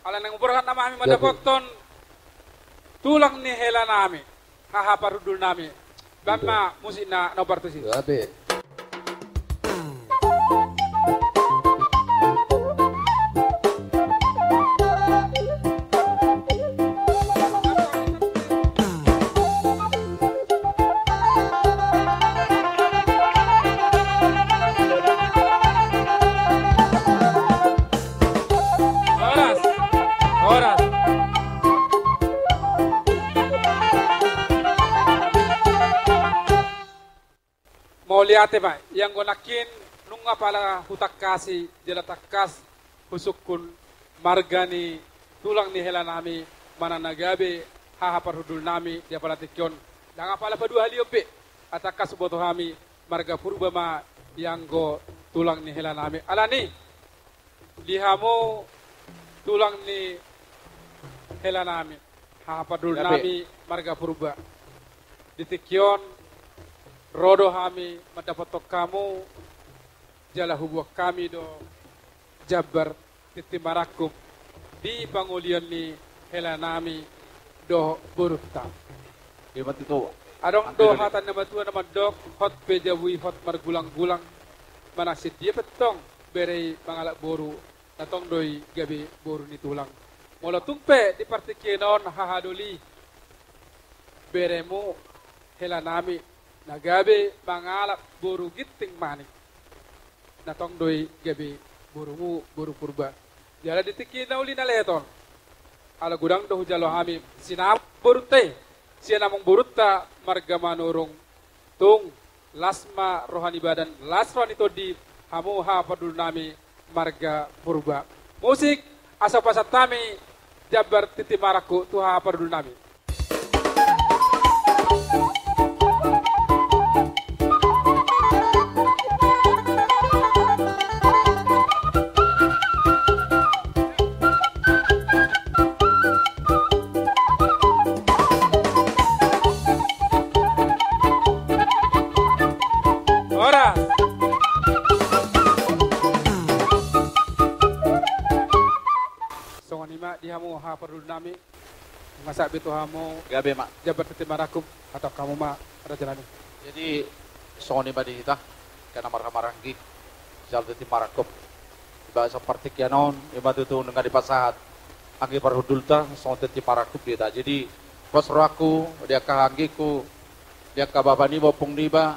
Ala nang uburahan nama kami madapoton tulang ni hela nami. Haha parudul nami. Bama musik na nopartusi. Gabe. Lihat ba, yang gonakin nunga pala hutak kasi jela takas husukun margani tulang ni hela nami mana nagabe haha parhudul nami dia pala tikyon danga pala padu haliope atakas boto hami marga purba ma yang go tulang ni hela nami alani lihamu tulang ni hela nami haha parhudul nami marga purba ditikyon rodo kami mendapat kamu jala hubuk kami do Jabar titi marakum di pangulian ni hela nami do burukta. Imat itu. Adong do hatan nama tua nama dok hot pejawi hot margulang-gulang manasit dia petong berei mangalak boru natong doi gabi boru ni tulang. Mula tumpe di partikenon hahadoli beremu hela nami nagabe mangalap boru giting manik natong doi gabi borumu boru purba jala ditiki na uli na leton ala gudang do jalo hami sinap borute siya namong burutta marga manurong tung lasma rohani badan lasron itu di hamu ha padul nami marga purba musik asa pasat tami Jabar titi maraku tuha padul nami. Dihamu ha perlu nami masak beto hamu Gabe mak Jabar titi marakum atau kamu mak ada jalan. Jadi soni badi kita karena marah-maranggi jal titi marakum bahasa partikianon ibat itu dengan di pasahat anggi parhudulta son titi marakum kita. Jadi pas raku dia kahanggiku dia kababani bopung niba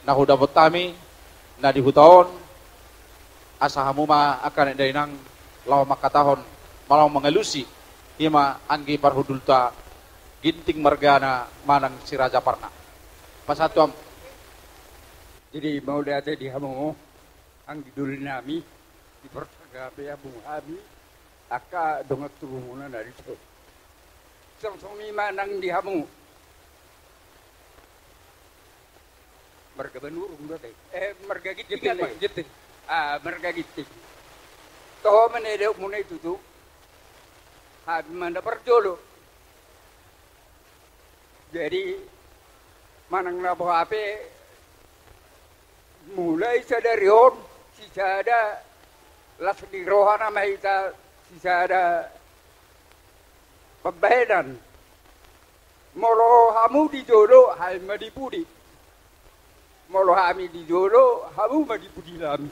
nahuda botami na di hutaon asahamu ma akan dainang law makatahon malang mengelusi ima anggi parhudulta ginting margana manang si Raja Parna pasatuam. Jadi mau lihat di hamu anggi dulu nami di pertagape abu abi aka dongat turungan dari itu song manang di hamu marga benurung berarti marga giting giting marga giting toh menedek munai tutup habis mana perjolo. Jadi manang nabo ape mulai sadari on sisa ada las di rohana mahita sisa ada pembayaran molo hamu di jolo hal madipudi molo hami di jolo hamu madipudi lami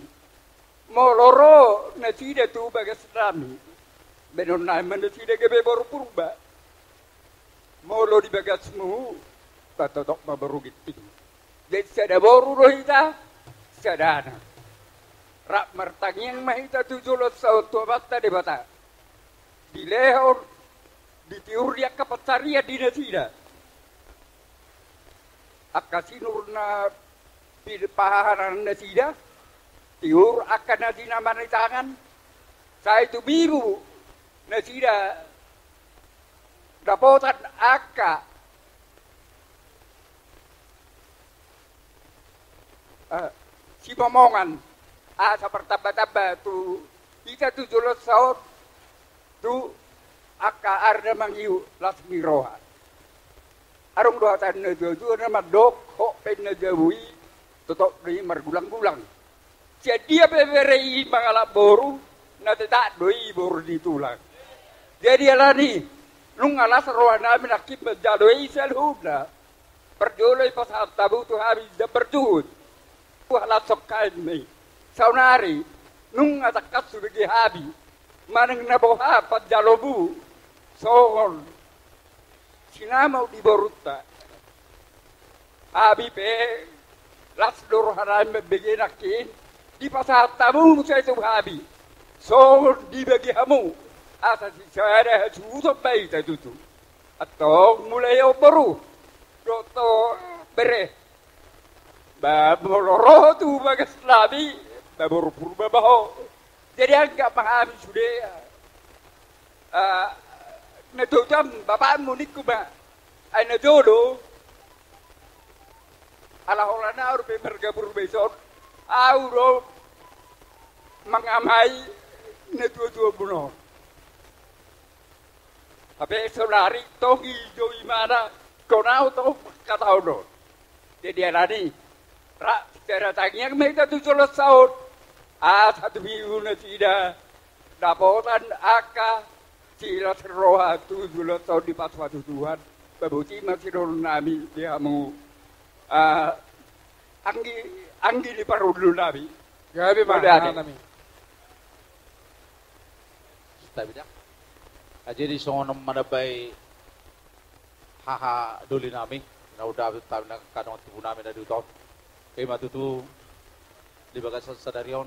molo ro nasida tu bagas lami benon na man sida gabe baru purba molo di bagasmu tatotok mabaru giting jadi sada baru rohita sadana rak martangin mahita tujulot sa to batta de bata di lehor di tiur dia kapataria di nasida akasinurna paharan nasida tiur akan nasina manitangan saya itu biru nasida dapotan aka si pemongan asa pertaba-taba tu kita tu julot saur tu aka arda mangiu lasmi roha arung doa tan tu nama dok ho pen jawui totok di margulang-gulang jadi apa berei mangala boru nate tak doi boru ditulang Jadi alani, nung alas rohan namin nakip menjalo isal hubna. Perjolay pasal tabu tu habis dah berjuhud. Alas sokain may. Saunari, nung atakas subagi habi. Manang naboha padjalobu. Sohon. Sinamaw di Boruta. Habi pe, las rohan namin magbigay nakin. Di pasal tabu sa itu habi. Sohon di bagi hamu. Asa si saya susah baik itu tu. Atau mulai baru. Roto bere. Babororo tu bagas labi. Babor purba baho. Jadi agak paham sudah. Natutam bapak munik kuma. Ay najodo. Ala holana urbe bergabur besok. Auro mengamai natutua bunuh. Tapi saudari togi joi mana konau to katau do. Jadi alani ra secara tangnya mereka tu solos saud. Satu minggu na tidak dapotan aka sila seroha tu julo tau di paswatu Tuhan. Babuti masih ron nami dia mau anggi di parudul nami. Gabi Boleh nami. Tapi dah. Jadi soalnya manabay haha duli nami, na udah tahu nak kadang tubuh nami dari utang. Kaya matutu di bagas sadarion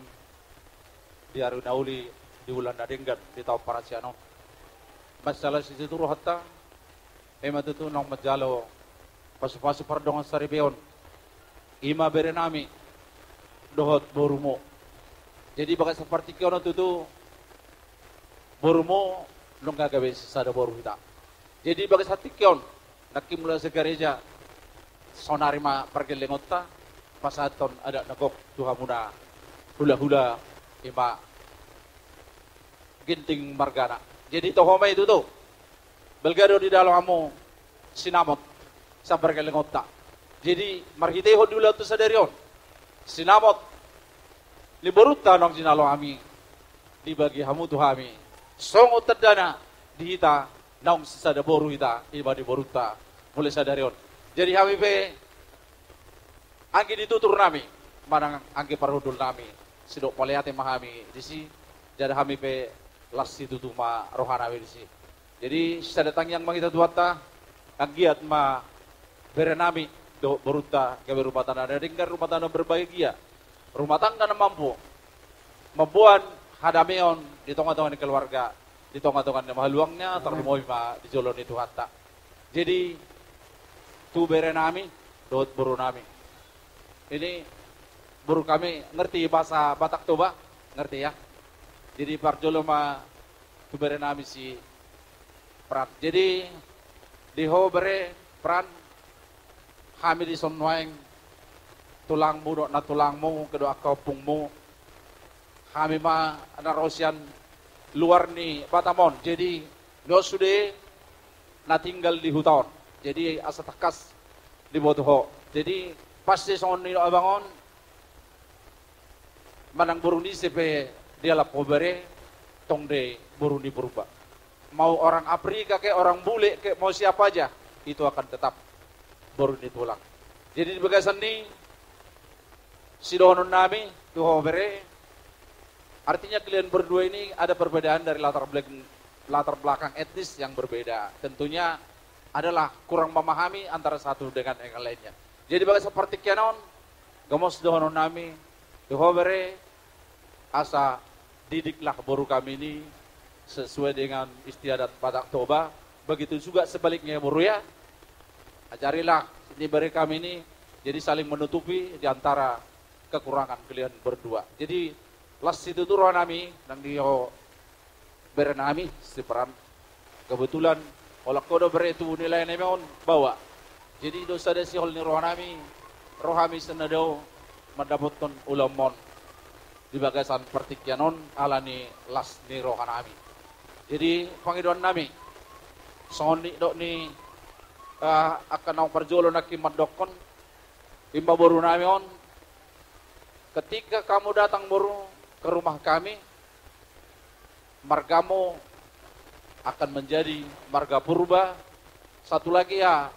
di aru nauli di bulan nadenggan di tahun parasiano. Masalah sisi tu rohata, kaya matutu nong majalo pasu-pasu pardongan saribeon. Ima bere nami dohot borumo. Jadi bagas seperti kau tu borumo nung gagawin sa boru kita. Jadi bagas hati kion nakimula sa gereja sonarima pergelengota pasaton ada nagok Tuhan muna hula-hula ima ginting margana. Jadi tohoma itu tuh belgado di dalam amo sinamot sa pergelengota. Jadi marhiteho dulu tu sadarion sinamot liboruta nong sinalo ami dibagi hamu tuhami. Songo terdana di hita naung sisa boru hita iba di boruta mulai sadarion. Jadi kami pe anggi ditutur nami manang anggi parudul nami sidok paliate mahami di si jadi kami pe las itu tu ma rohanawi di si. Jadi sadatang yang mangita duata anggiat ma berenami do boruta ke rumah tangga ada tinggal rumah tangga berbahagia rumah tangga na mampu membuat hadameon di tengah-tengah keluarga, di tengah-tengah mahaluangnya termoy ma di jolon itu hatta. Jadi tu bere nami, dot buru nami. Ini buru kami ngerti bahasa Batak Toba, ngerti ya. Jadi parjolo ma tu bere nami si Pran. Jadi di ho bere Pran kami di sonwaeng tulangmu dok na tulangmu kedua kaupungmu. Kami mah narosian luar ni Batamon. Jadi no sudah na tinggal di hutan. Jadi asa takas di botoho. Jadi pasti son ni abangon manang burung ni sepe dia lapo bere tong de burung di purba. Mau orang Afrika ke orang bule ke mau siapa aja itu akan tetap burung di tulang. Jadi di bagasan ni sidonon nami tuho bere. Artinya kalian berdua ini ada perbedaan dari latar belakang etnis yang berbeda. Tentunya adalah kurang memahami antara satu dengan yang lainnya. Jadi bagi seperti kianon, gamos dohonon nami, dohobere, asa didiklah boru kami ini sesuai dengan istiadat Batak Toba. Begitu juga sebaliknya boru ya. Ajarilah ini beri kami ini jadi saling menutupi di antara kekurangan kalian berdua. Jadi las itu tuh roh nami nang dio berenami si peran kebetulan olak kodo beretu nilai nemeon bawa jadi dosa desi hol ni roh nami senado mendapatkan ulamon di bagasan pertikianon alani las ni roh nami jadi pangidon nami soni dok ni akan nang perjolo nakimat dokon imba boru nami on ketika kamu datang boru ke rumah kami, margamu akan menjadi marga purba. Satu lagi ya,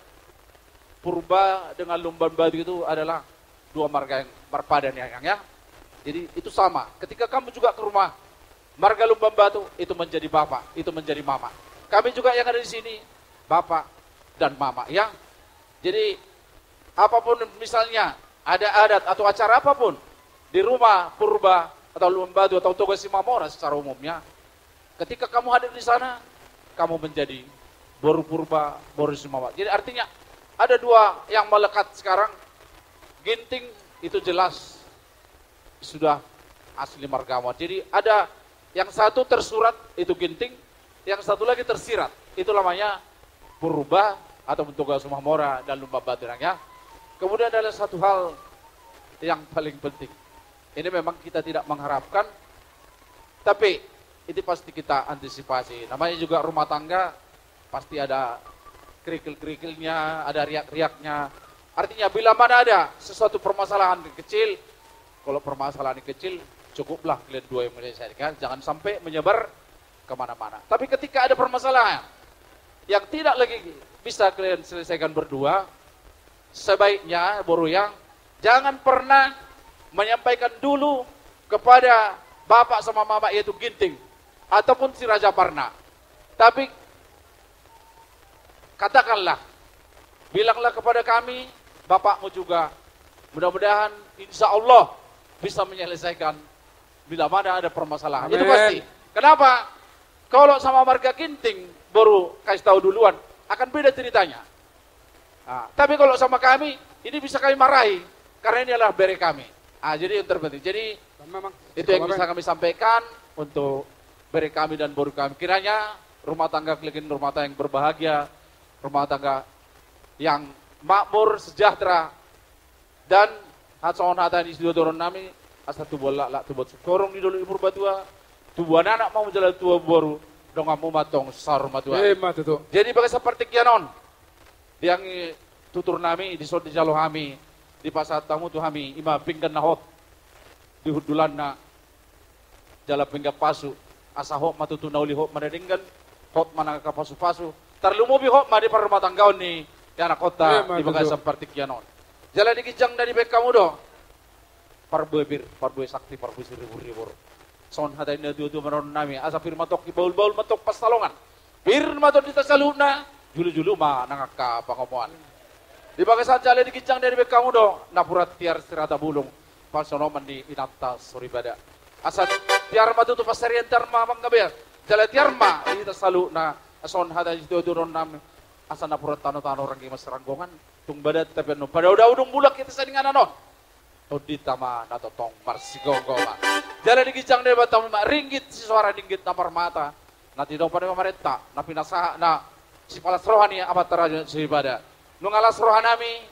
purba dengan Lumban Batu itu adalah dua marga yang berpadan ya. Jadi itu sama. Ketika kamu juga ke rumah marga Lumban Batu, itu menjadi bapak, itu menjadi mama. Kami juga yang ada di sini, bapak dan mama ya. Jadi apapun misalnya ada adat atau acara apapun di rumah purba atau Lumban Batu atau Toga Simamora secara umumnya, ketika kamu hadir di sana, kamu menjadi boru purba, boru Simamora. Jadi artinya ada dua yang melekat sekarang. Ginting itu jelas sudah asli margawan. Jadi ada yang satu tersurat itu ginting, yang satu lagi tersirat. Itu namanya purba atau Toga Simamora dan Lumban Batu ya. Kemudian ada satu hal yang paling penting. Ini memang kita tidak mengharapkan, tapi itu pasti kita antisipasi. Namanya juga rumah tangga, pasti ada kerikil-kerikilnya, ada riak-riaknya. Artinya bila mana ada sesuatu permasalahan kecil, kalau permasalahan kecil, cukuplah kalian dua yang menyelesaikan. Jangan sampai menyebar kemana-mana. Tapi ketika ada permasalahan yang tidak lagi bisa kalian selesaikan berdua, sebaiknya boruyang jangan pernah menyampaikan dulu kepada bapak sama mama yaitu ginting ataupun si Raja Parna. Tapi katakanlah, bilanglah kepada kami, bapakmu juga. Mudah-mudahan insya Allah bisa menyelesaikan bila mana ada permasalahan. Amin. Itu pasti. Kenapa? Kalau sama marga ginting baru kasih tahu duluan, akan beda ceritanya. Nah, tapi kalau sama kami, ini bisa kami marahi, karena ini adalah bere kami. Jadi yang terpenting. Jadi Memang itu yang bisa kami sampaikan untuk bere kami dan boru kami. Kiranya rumah tangga kalian rumah tangga yang berbahagia, rumah tangga yang makmur, sejahtera, dan hatson hatan isi dua turun nami, asa tubuh lak tubuh korong di dulu ibu batua, tubuh anak mau jalan tua boru, dong kamu matong sar matua. Tuh. Jadi bagi seperti kianon, yang tutur nami di sot di jalo kami di pasar tamu tu kami ima pinggan nahot di hudulan na jala pinggap pasu asa hok matutu nauli hok madadinggan hot mana ka pasu-pasu tarlumubi hok madi par rumah tanggaon ni di anak kota di bagi seperti kianon. Jala dikijang dari bek kamu do parboy sakti parboy seribu-ribu son hata ini tu meron nami asa firma tok di baul-baul matok pas talongan firma tok di tasaluna julu-julu mah nangaka pangomoan. Di bagai saat jalan dikicang dari bek kamu do, napurat tiar serata bulung, pasonoman di inata soribada. Asal tiar mah tuh pasarian tiar mah manggabe, jalan tiar mah kita selalu na ason hada itu turun nam asal napurat tano-tano orang mas ranggongan, tung badat tapi no pada udah udung bulak kita sandingan anon. Odita mah nato tong marsigogo mah. Jalan dikicang dari batam mah ringgit si suara dinggit napar mata, nanti dong pada pemerintah, napi nasaha na si palas rohani amat terajan soribada. Nung alas rohanami,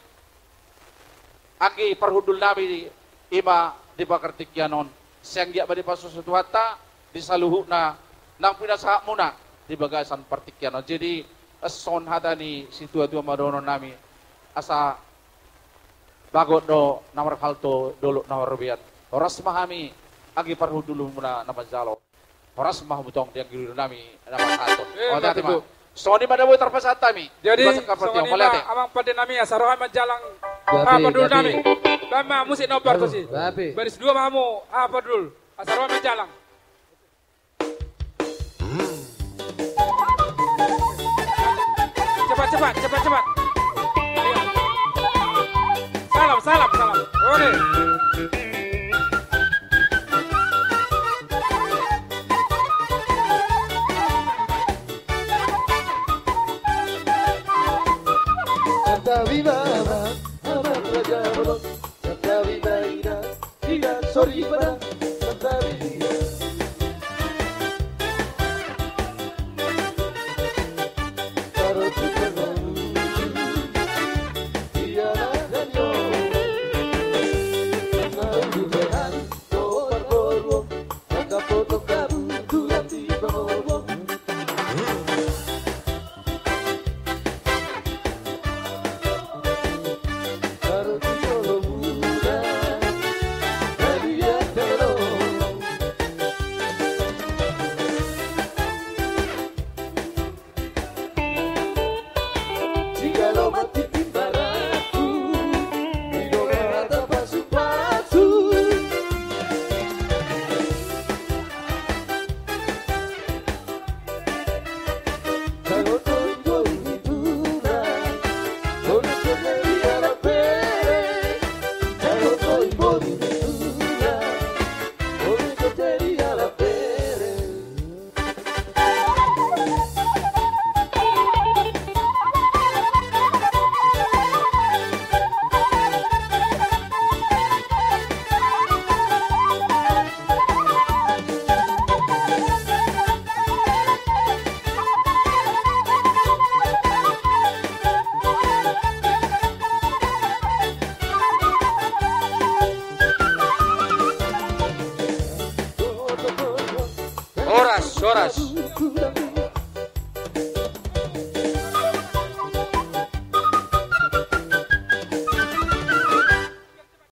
agi parhudul nami ima di bakartikyanon, siang dia badi pasusutu hata, di saluhu na, nang pinasaha muna, di bagasan partikyanon. Jadi, son hata ni si tua-tua madono nami, asa bagot do namar halto dolo namar rubian. Horas mahami, agi parhudul muna nama jalo. Horas mahmutong diang giru nami nama halto. Oh, tadi mah. Soni pada boy terpesat kami. Jadi soni mah amang pada nami asarohan majalang apa dulu nami. Bama musik nobar tu sih. Baris dua mamu apa dulu asarohan majalang. Cepat. Salam. Oke. Viva